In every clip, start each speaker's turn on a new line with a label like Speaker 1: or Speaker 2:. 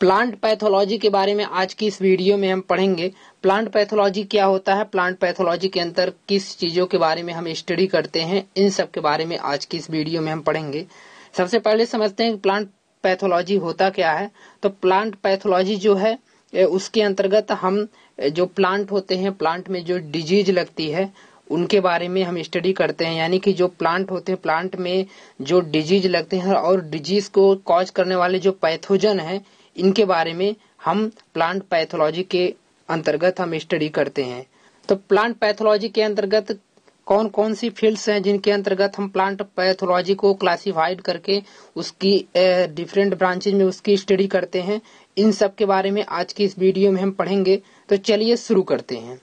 Speaker 1: Plant pathology के बारे में आज की इस वीडियो में हम पढ़ेंगे। प्लांट पैथोलॉजी क्या होता है, प्लांट पैथोलॉजी के अंदर किस चीजों के बारे में हम स्टडी करते हैं, इन सब के बारे में आज की इस वीडियो में हम पढ़ेंगे। सबसे पहले समझते हैं कि प्लांट पैथोलॉजी होता क्या है। तो प्लांट पैथोलॉजी जो है उसके अंतर्गत हम जो प्लांट होते हैं, प्लांट में जो डिजीज लगती है उनके बारे में हम स्टडी करते हैं। यानी कि जो प्लांट होते हैं, प्लांट में जो डिजीज लगते हैं और डिजीज को कॉज करने वाले जो पैथोजन है, इनके बारे में हम प्लांट पैथोलॉजी के अंतर्गत हम स्टडी करते हैं। तो प्लांट पैथोलॉजी के अंतर्गत कौन कौन सी फील्ड्स हैं जिनके अंतर्गत हम प्लांट पैथोलॉजी को क्लासिफाइड करके उसकी डिफरेंट ब्रांचेज में उसकी स्टडी करते हैं, इन सब के बारे में आज की इस वीडियो में हम पढ़ेंगे। तो चलिए शुरू करते हैं।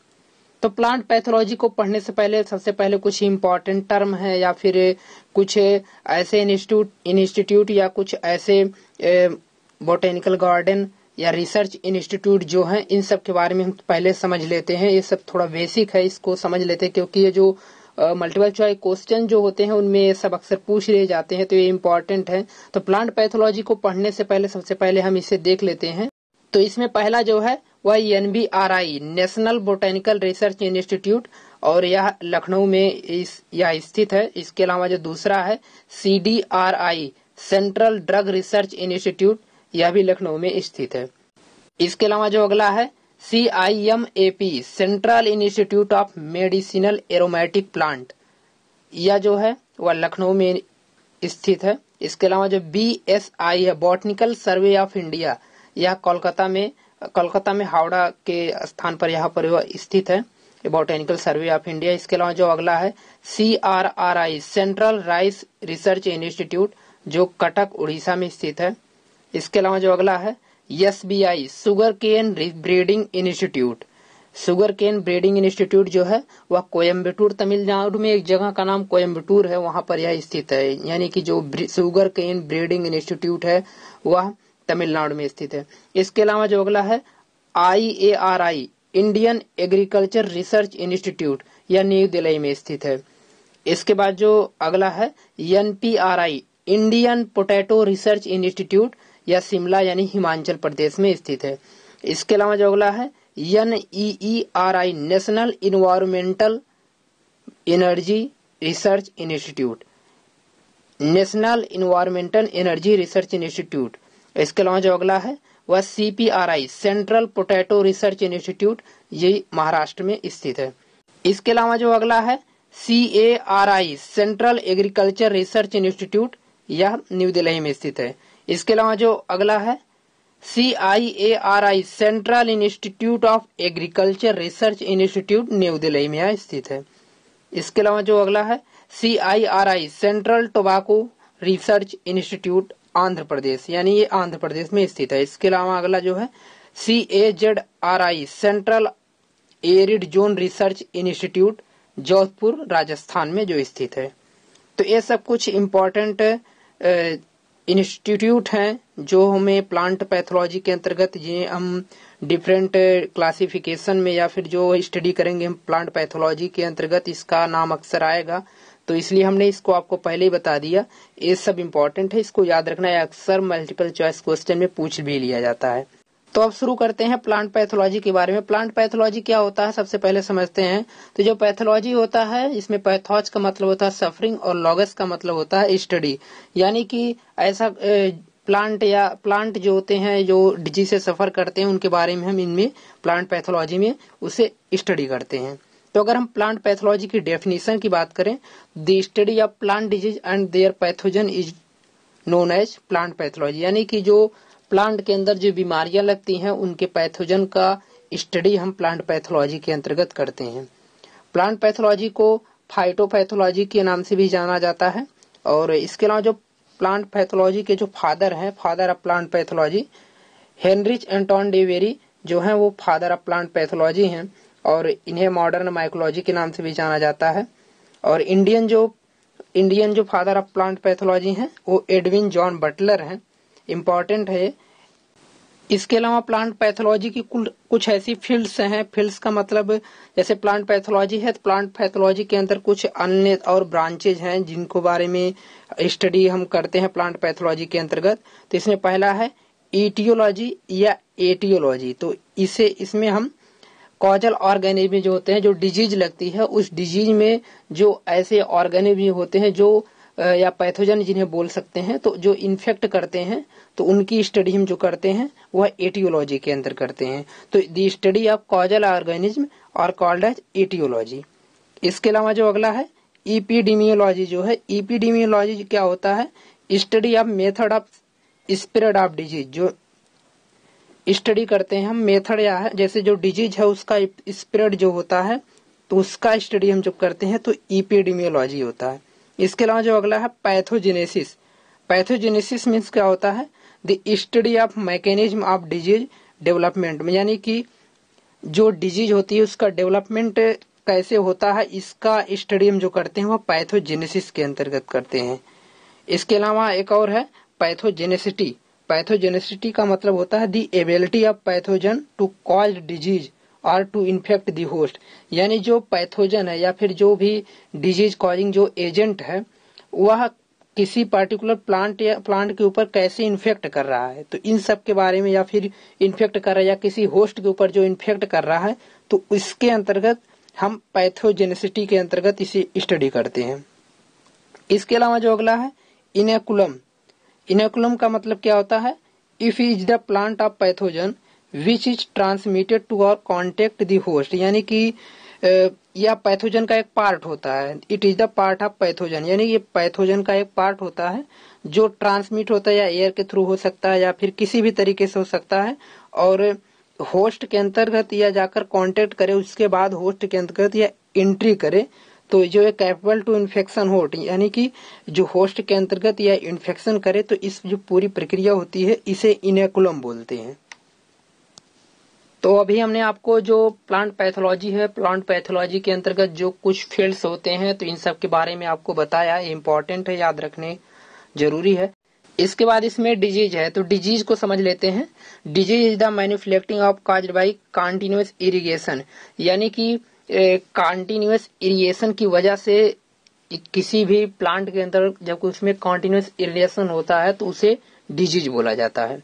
Speaker 1: तो प्लांट पैथोलॉजी को पढ़ने से पहले सबसे पहले कुछ इम्पोर्टेंट टर्म है या फिर कुछ ऐसे इंस्टीट्यूट या कुछ ऐसे बोटेनिकल गार्डन या रिसर्च इंस्टीट्यूट जो हैं, इन सब के बारे में हम पहले समझ लेते हैं। ये सब थोड़ा बेसिक है, इसको समझ लेते हैं क्योंकि ये जो मल्टीपल चॉइस क्वेश्चन जो होते हैं उनमें ये सब अक्सर पूछ रहे जाते हैं, तो ये इम्पोर्टेंट है। तो प्लांट पैथोलॉजी को पढ़ने से पहले सबसे पहले हम इसे देख लेते हैं। तो इसमें पहला जो है वह NBRI national botanical research institute, और यह लखनऊ में यह स्थित है। इसके अलावा जो दूसरा है CDRI central drug research institute, यह भी लखनऊ में स्थित है। इसके अलावा जो अगला है CIMAP central institute of medicinal aromatic plant, यह जो है वह लखनऊ में स्थित है। इसके अलावा जो BSI है बॉटनिकल सर्वे ऑफ इंडिया, यह कोलकाता में हावड़ा के स्थान पर यहाँ पर वह स्थित है, बॉटनिकल सर्वे ऑफ इंडिया। इसके अलावा जो अगला है CRRI central rice research institute, जो कटक उड़ीसा में स्थित है। इसके अलावा जो अगला है SBI sugar cane breeding institute, sugar cane breeding institute जो है वह कोयम्बटूर तमिलनाडु में एक जगह का नाम कोयम्बटूर है, वहां पर यह स्थित है। यानी कि जो शुगर केन ब्रीडिंग इंस्टीट्यूट है वह तमिलनाडु में स्थित है। इसके अलावा जो अगला है IARI Indian agriculture research institute, यह न्यू दिल्ली में स्थित है। इसके बाद जो अगला है NPRI Indian potato research institute, यह शिमला यानी हिमाचल प्रदेश में स्थित है। इसके अलावा जो अगला है NEERI national environmental energy research institute, national environmental energy research institute. इसके अलावा जो अगला है वह CPRI central potato research institute, ये महाराष्ट्र में स्थित है। इसके अलावा जो अगला है CARI central agriculture research institute, यह न्यू दिल्ली में स्थित है। इसके अलावा जो अगला है CIARI central institute of agriculture research institute, new Delhi में यह स्थित है। इसके अलावा जो अगला है CIRI central tobacco research institute, Andhra Pradesh, यानी ये आंध्र प्रदेश में स्थित है। इसके अलावा अगला जो है CAZRI central arid zone research institute, Jodhpur Rajasthan में जो स्थित है। तो ये सब कुछ इम्पोर्टेंट इंस्टीट्यूट हैं जो हमें प्लांट पैथोलॉजी के अंतर्गत, ये हम डिफरेंट क्लासिफिकेशन में या फिर जो स्टडी करेंगे हम प्लांट पैथोलॉजी के अंतर्गत, इसका नाम अक्सर आएगा, तो इसलिए हमने इसको आपको पहले ही बता दिया। ये सब इम्पोर्टेंट है, इसको याद रखना है, अक्सर मल्टीपल चॉइस क्वेश्चन में पूछ भी लिया जाता है। तो अब शुरू करते हैं प्लांट पैथोलॉजी के बारे में। प्लांट पैथोलॉजी क्या होता है सबसे पहले समझते हैं। तो जो पैथोलॉजी होता है, इसमें पैथोज का मतलब होता है सफरिंग और लॉगस का मतलब होता है स्टडी। यानी कि ऐसा प्लांट जो होते हैं जो डिजीज से सफर करते हैं, उनके बारे में हम इनमें प्लांट पैथोलॉजी में उसे स्टडी करते हैं। तो अगर हम प्लांट पैथोलॉजी की डेफिनेशन की बात करें, the study of plant disease and their pathogen is known as plant pathology. यानी कि जो प्लांट के अंदर जो बीमारियां लगती हैं उनके पैथोजन का स्टडी हम प्लांट पैथोलॉजी के अंतर्गत करते हैं। प्लांट पैथोलॉजी को फाइटोपैथोलॉजी के नाम से भी जाना जाता है। और इसके अलावा जो प्लांट पैथोलॉजी के जो फादर हैं, father of plant pathology, Heinrich Anton day very जो है वो फादर ऑफ प्लांट पैथोलॉजी हैं, और इन्हें मॉडर्न माइकोलॉजी के नाम से भी जाना जाता है। और इंडियन जो फादर ऑफ प्लांट पैथोलॉजी हैं वो एडविन जॉन बटलर हैं, इम्पोर्टेंट है। इसके अलावा प्लांट पैथोलॉजी की कुछ ऐसी फील्ड्स हैं, फील्ड्स का मतलब जैसे प्लांट पैथोलॉजी है तो प्लांट पैथोलॉजी के अंदर कुछ अन्य और ब्रांचेज हैं जिनको बारे में स्टडी हम करते हैं प्लांट पैथोलॉजी के अंतर्गत। तो इसमें पहला है ईटियोलॉजी या एटियोलॉजी। तो इसमें हम कॉजल ऑर्गेनिज्म जो होते हैं, जो डिजीज लगती है, उस डिजीज में जो ऐसे ऑर्गेनिज्म होते हैं जो या पैथोजन जिन्हें बोल सकते हैं, तो जो इन्फेक्ट करते हैं, तो उनकी स्टडी हम जो करते हैं वह एटियोलॉजी के अंदर करते हैं। तो the study of causal organism और कॉल्ड एज एटियोलॉजी। इसके अलावा जो अगला है इपिडेमियोलॉजी जो है, इपिडेमियोलॉजी क्या होता है, study of method of spread of disease. जो स्टडी करते हैं हम मेथड या है, जैसे जो डिजीज है उसका स्प्रेड जो होता है, तो उसका स्टडी हम जब करते हैं तो इपिडेमियोलॉजी होता है। इसके अलावा जो अगला है पैथोजेनेसिस। पैथोजेनेसिस मीन्स क्या होता है, the study of mechanism of disease development, यानी कि जो डिजीज होती है उसका डेवलपमेंट कैसे होता है, इसका स्टडी हम जो करते हैं वह पैथोजेनेसिस के अंतर्गत करते हैं। इसके अलावा एक और है पैथोजेनेसिटी। पैथोजेनेसिटी का मतलब होता है the ability of pathogen to cause disease और टू इन्फेक्ट द होस्ट, यानी जो पैथोजन है या फिर जो भी डिजीज कॉजिंग जो एजेंट है वह किसी पर्टिकुलर प्लांट के ऊपर कैसे इन्फेक्ट कर रहा है, तो इन सब के बारे में, या फिर इन्फेक्ट कर रहा है या किसी होस्ट के ऊपर जो इन्फेक्ट कर रहा है, तो इसके अंतर्गत हम पैथोजेनेसिटी के अंतर्गत इसे स्टडी करते हैं। इसके अलावा जो अगला है इनेकुलम। इनेकुलम का मतलब क्या होता है, if is the plant of pathogen which is transmitted to और कॉन्टेक्ट द होस्ट, यानी कि यह पैथोजन का एक पार्ट होता है। It is the part of pathogen, यानी ये पैथोजन का एक पार्ट होता है जो ट्रांसमिट होता है, या एयर के थ्रू हो सकता है या फिर किसी भी तरीके से हो सकता है, और होस्ट के अंतर्गत या जाकर कांटेक्ट करे, उसके बाद होस्ट के अंतर्गत या एंट्री करे, तो जो है कैपेबल टू इन्फेक्शन होस्ट, यानी कि जो होस्ट के अंतर्गत या इन्फेक्शन करे, तो इस जो पूरी प्रक्रिया होती है इसे इनेकुलम बोलते हैं। तो अभी हमने आपको जो प्लांट पैथोलॉजी है, प्लांट पैथोलॉजी के अंतर्गत जो कुछ फील्ड्स होते हैं, तो इन सब के बारे में आपको बताया, इम्पोर्टेंट है, याद रखने जरूरी है। इसके बाद इसमें डिजीज है, तो डिजीज को समझ लेते हैं। Disease is the manufacturing of caused by continuous irrigation, यानी कि कंटीन्यूअस इरिगेशन की वजह से किसी भी प्लांट के अंदर जब उसमें कंटीन्यूअस इरिगेशन होता है तो उसे डिजीज बोला जाता है।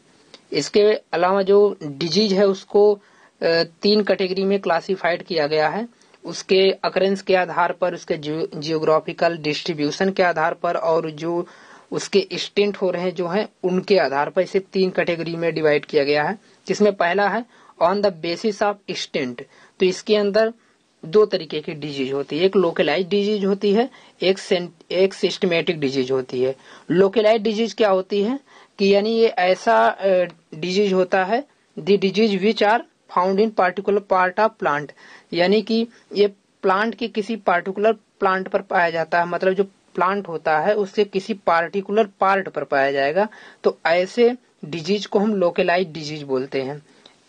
Speaker 1: इसके अलावा जो डिजीज है उसको 3 कैटेगरी में क्लासिफाइड किया गया है, उसके अकरेंस के आधार पर, उसके जियोग्राफिकल डिस्ट्रीब्यूशन के आधार पर, और जो उसके एक्सटेंट हो रहे हैं जो हैं उनके आधार पर इसे 3 कैटेगरी में डिवाइड किया गया है। जिसमें पहला है on the basis of extent. तो इसके अंदर 2 तरीके की डिजीज होती है, एक लोकलाइज डिजीज होती है, एक सिस्टमेटिक डिजीज होती है। लोकलाइज डिजीज क्या होती है कि यानी ये ऐसा डिजीज होता है, the disease which are found in particular part of plant, यानी कि ये प्लांट के किसी पार्टिकुलर प्लांट पर पाया जाता है, मतलब जो प्लांट होता है उससे किसी पार्टिकुलर पार्ट पर पाया जाएगा, तो ऐसे डिजीज को हम लोकलाइज डिजीज बोलते हैं।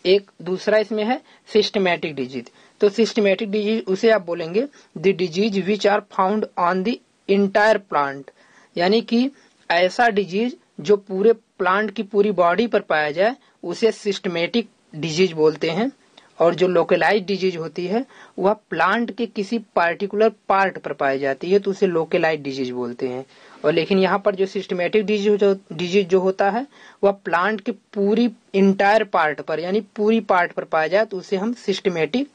Speaker 1: एक दूसरा इसमें है सिस्टमेटिक डिजीज। तो सिस्टमेटिक डिजीज उसे आप बोलेंगे the disease which are found on the entire plant, यानी कि ऐसा डिजीज जो पूरे प्लांट की पूरी बॉडी पर पाया जाए उसे सिस्टमेटिक डिजीज बोलते हैं। और जो लोकलाइज डिजीज होती है वह प्लांट के किसी पार्टिकुलर पार्ट पर पाई जाती है, तो उसे लोकलाइज डिजीज बोलते हैं। और लेकिन यहाँ पर जो सिस्टमेटिक डिजीज जो होता है वह प्लांट के पूरी इंटायर पार्ट पर, यानी पूरी पार्ट पर पाया जाए, तो उसे हम सिस्टमेटिक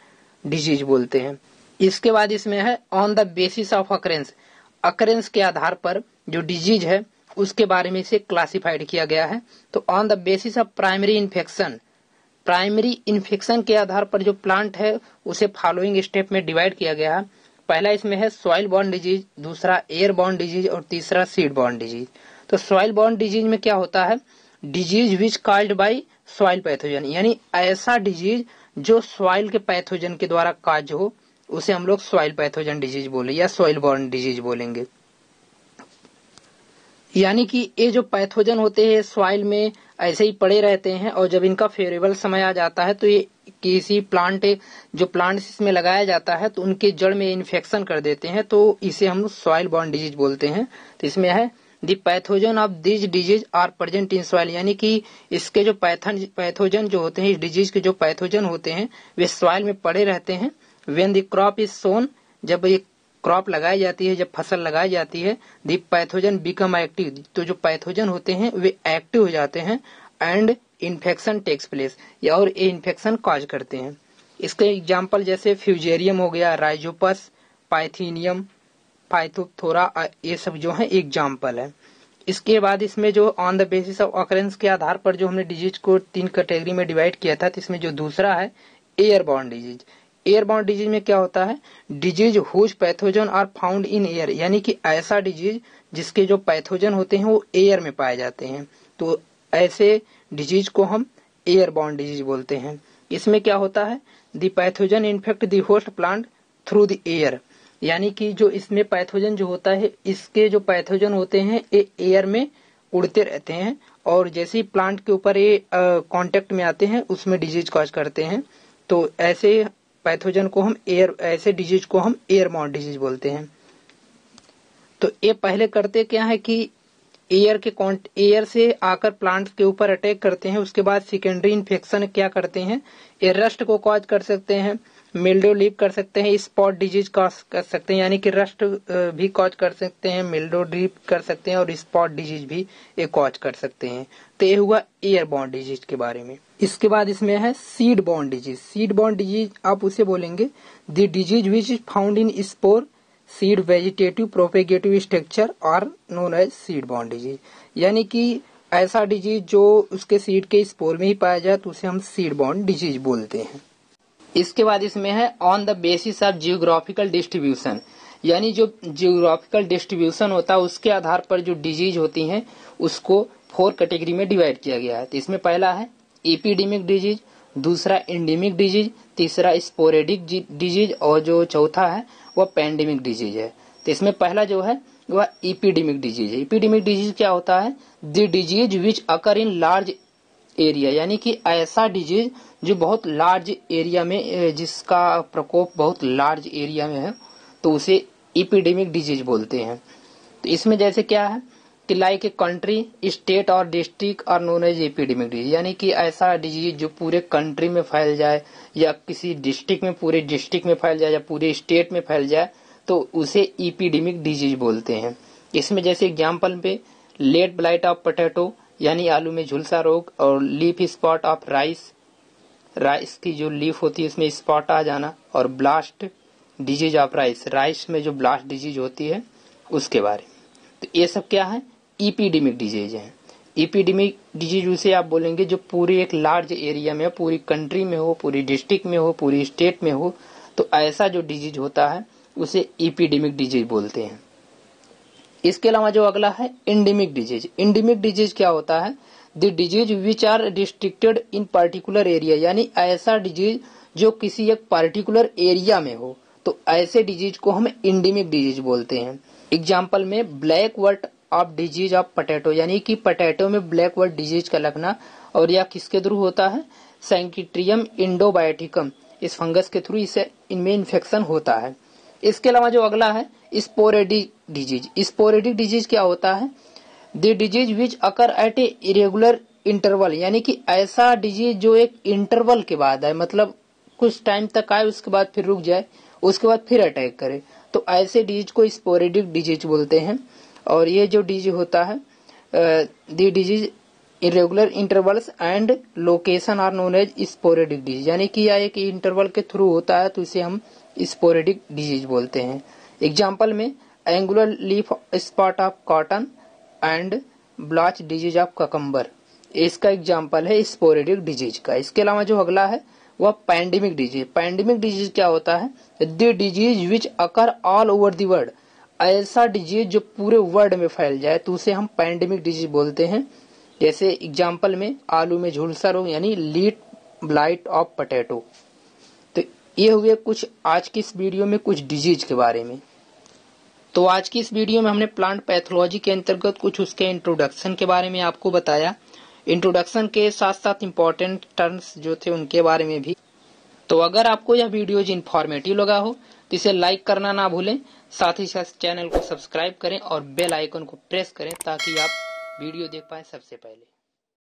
Speaker 1: डिजीज बोलते हैं। इसके बाद इसमें है on the basis of occurrence. Occurrence के आधार पर जो डिजीज है उसके बारे में इसे क्लासिफाइड किया गया है। तो on the basis of primary infection, primary infection के आधार पर जो प्लांट है उसे फॉलोइंग स्टेप में डिवाइड किया गया है। पहला इसमें है सॉइल बॉर्न डिजीज, दूसरा एयर बॉर्न डिजीज और तीसरा सीड बॉर्न डिजीज। तो सॉइल बॉर्न डिजीज में क्या होता है, disease which caused by soil pathogen, यानी ऐसा डिजीज जो सॉइल के पैथोजन के द्वारा काज हो, उसे हम लोग सॉइल पैथोजन डिजीज बोले या सॉइल बॉर्न डिजीज बोलेंगे। यानी कि ये जो पैथोजन होते हैं सॉइल में ऐसे ही पड़े रहते हैं, और जब इनका फेवरेबल समय आ जाता है तो ये किसी जो प्लांट इसमें लगाया जाता है तो उनके जड़ में इन्फेक्शन कर देते हैं, तो इसे हम सॉइल बॉर्न डिजीज बोलते हैं। तो इसमें है the pathogen of this disease are present in soil, यानी कि इसके जो पैथोजन जो होते हैं, इस डिजीज के जो पैथोजन होते हैं वे सॉइल में पड़े रहते हैं। व्हेन द क्रॉप इज सोन, जब ये क्रॉप लगाई जाती है, जब फसल लगाई जाती है, द पैथोजन बिकम एक्टिव, तो जो पैथोजन होते हैं वे एक्टिव हो जाते हैं, एंड इन्फेक्शन टेक्स प्लेस या और ये इन्फेक्शन कॉज करते हैं। इसके एग्जाम्पल जैसे फ्यूजेरियम हो गया, राइजोपस, पाइथीनियम, पाइथोप्थोरा, ये सब जो है एग्जाम्पल है। इसके बाद इसमें जो on the basis of occurrence के आधार पर जो हमने डिजीज को 3 कैटेगरी में डिवाइड किया था, तो इसमें जो दूसरा है एयरबॉर्न डिजीज। एयरबॉर्न डिजीज में क्या होता है, disease whose pathogen are found in air, यानी कि ऐसा डिजीज जिसके जो पैथोजन होते हैं वो एयर में पाए जाते हैं, तो ऐसे डिजीज को हम एयरबॉर्न डिजीज बोलते हैं। इसमें क्या होता है, the pathogen infect the host plant through the air, यानी कि जो इसमें पैथोजन जो होता है, इसके जो पैथोजन होते हैं ये एयर में उड़ते रहते हैं और जैसे ही प्लांट के ऊपर ये कांटेक्ट में आते हैं उसमें डिजीज कॉज करते हैं। तो ऐसे पैथोजन को हम ऐसे डिजीज को हम एयरबॉर्न डिजीज बोलते हैं। तो ये पहले करते क्या है कि एयर से आकर प्लांट के ऊपर अटैक करते हैं। उसके बाद सेकेंडरी इन्फेक्शन क्या करते हैं, ये रस्ट को कॉज कर सकते हैं, मिल्ड्यू लीव कर सकते हैं, स्पॉट डिजीज कॉज कर सकते हैं, यानी कि रस्ट भी कॉज कर सकते हैं, मिल्ड्यू लीव कर सकते हैं और स्पॉट डिजीज भी ये कॉज कर सकते हैं। तो ये हुआ एयरबॉर्न डिजीज के बारे में। इसके बाद इसमें है seed borne disease. Seed borne disease आप उसे बोलेंगे the disease which is found in spore seed vegetative propagative structure और known as seed borne disease, यानी कि ऐसा डिजीज जो उसके सीड के स्पोर में ही पाया जाए तो उसे हम सीड बॉर्न डिजीज बोलते हैं। इसके बाद इसमें है on the basis of geographical distribution, यानी जो जियोग्राफिकल डिस्ट्रीब्यूशन होता है उसके आधार पर जो डिजीज होती हैं उसको 4 कैटेगरी में डिवाइड किया गया है। तो इसमें पहला है एपिडेमिक डिजीज, दूसरा एंडेमिक डिजीज, तीसरा स्पोरेडिक डिजीज और जो चौथा है वह पैंडेमिक डिजीज है। तो इसमें पहला जो है वह एपिडेमिक डिजीज है। एपिडेमिक डिजीज क्या होता है, the disease which occur in large area, यानी कि ऐसा डिजीज जो बहुत लार्ज एरिया में, जिसका प्रकोप बहुत लार्ज एरिया में है, तो उसे एपिडेमिक डिजीज बोलते हैं। तो इसमें जैसे क्या है कि लाइक ए कंट्री, स्टेट और district are known as epidemic disease, यानी कि ऐसा डिजीज जो पूरे कंट्री में फैल जाए या किसी डिस्ट्रिक्ट में, पूरे डिस्ट्रिक्ट में फैल जाए या पूरे स्टेट में फैल जाए तो उसे एपिडेमिक डिजीज बोलते हैं। इसमें जैसे एग्जाम्पल पे लेट ब्लाइट ऑफ पोटैटो, यानी आलू में झुलसा रोग, और leaf spot of rice, rice की जो लीफ होती है इसमें स्पॉट आ जाना, और blast disease of rice, rice में जो ब्लास्ट डिजीज होती है उसके बारे में। तो ये सब क्या है, एपिडेमिक डिजीज है। एपिडेमिक डिजीज उसे आप बोलेंगे जो पूरी एक लार्ज एरिया में, पूरी कंट्री में हो, पूरी डिस्ट्रिक्ट में हो, पूरी स्टेट में हो, तो ऐसा जो डिजीज होता है उसे एपिडेमिक डिजीज बोलते हैं। इसके अलावा जो अगला है एंडेमिक डिजीज। एंडेमिक डिजीज क्या होता है, the disease which are restricted in particular area, यानी ऐसा डिजीज जो किसी एक पर्टिकुलर एरिया में हो, तो ऐसे डिजीज को हम एंडेमिक डिजीज बोलते हैं। एग्जाम्पल में black wart of disease of potato, यानी कि पोटैटो में ब्लैक वर्ट डिजीज का लगना, और यह किसके थ्रू होता है, सैंकिट्रियम इंडोबायोटिकम, इस फंगस के थ्रू इसे इनमें इन्फेक्शन होता है। इसके अलावा जो अगला है स्पोरेडिक डिजीज। स्पोरेडिक डिजीज क्या होता है, the disease which occur at A irregular interval, यानी कि ऐसा डिजीज जो एक इंटरवल के बाद आए, मतलब कुछ टाइम तक आए उसके बाद फिर रुक जाए, उसके बाद फिर अटैक करे, तो ऐसे डिजीज को स्पोरेडिक डिजीज बोलते हैं। और ये जो डिजीज होता है, the disease irregular intervals and location are known as sporadic disease, यानी कि यह एक इंटरवल के थ्रू होता है तो इसे हम स्पोरेडिक डिजीज बोलते हैं। एग्जाम्पल में angular leaf spot of cotton and blotch disease of cucumber, इसका एग्जाम्पल है स्पोरेडिक डिजीज का। इसके अलावा जो अगला है वह पैंडेमिक डिजीज। पैंडेमिक डिजीज क्या होता है, the disease which occur all over the world, ऐसा डिजीज जो पूरे वर्ल्ड में फैल जाए तो उसे हम पैंडेमिक डिजीज बोलते हैं। जैसे एग्जाम्पल में आलू में झुलसा रोग, यानी लीट ब्लाइट ऑफ पोटैटो। तो ये हुए कुछ आज की इस वीडियो में कुछ डिजीज के बारे में। तो आज की इस वीडियो में हमने प्लांट पैथोलॉजी के अंतर्गत कुछ उसके इंट्रोडक्शन के बारे में आपको बताया, इंट्रोडक्शन के साथ साथ इम्पोर्टेंट टर्म्स जो थे उनके बारे में भी। तो अगर आपको यह वीडियो इन्फॉर्मेटिव लगा हो तो इसे लाइक करना ना भूलें, साथ ही साथ चैनल को सब्सक्राइब करें और बेल आइकन को प्रेस करें ताकि आप वीडियो देख पाएं सबसे पहले।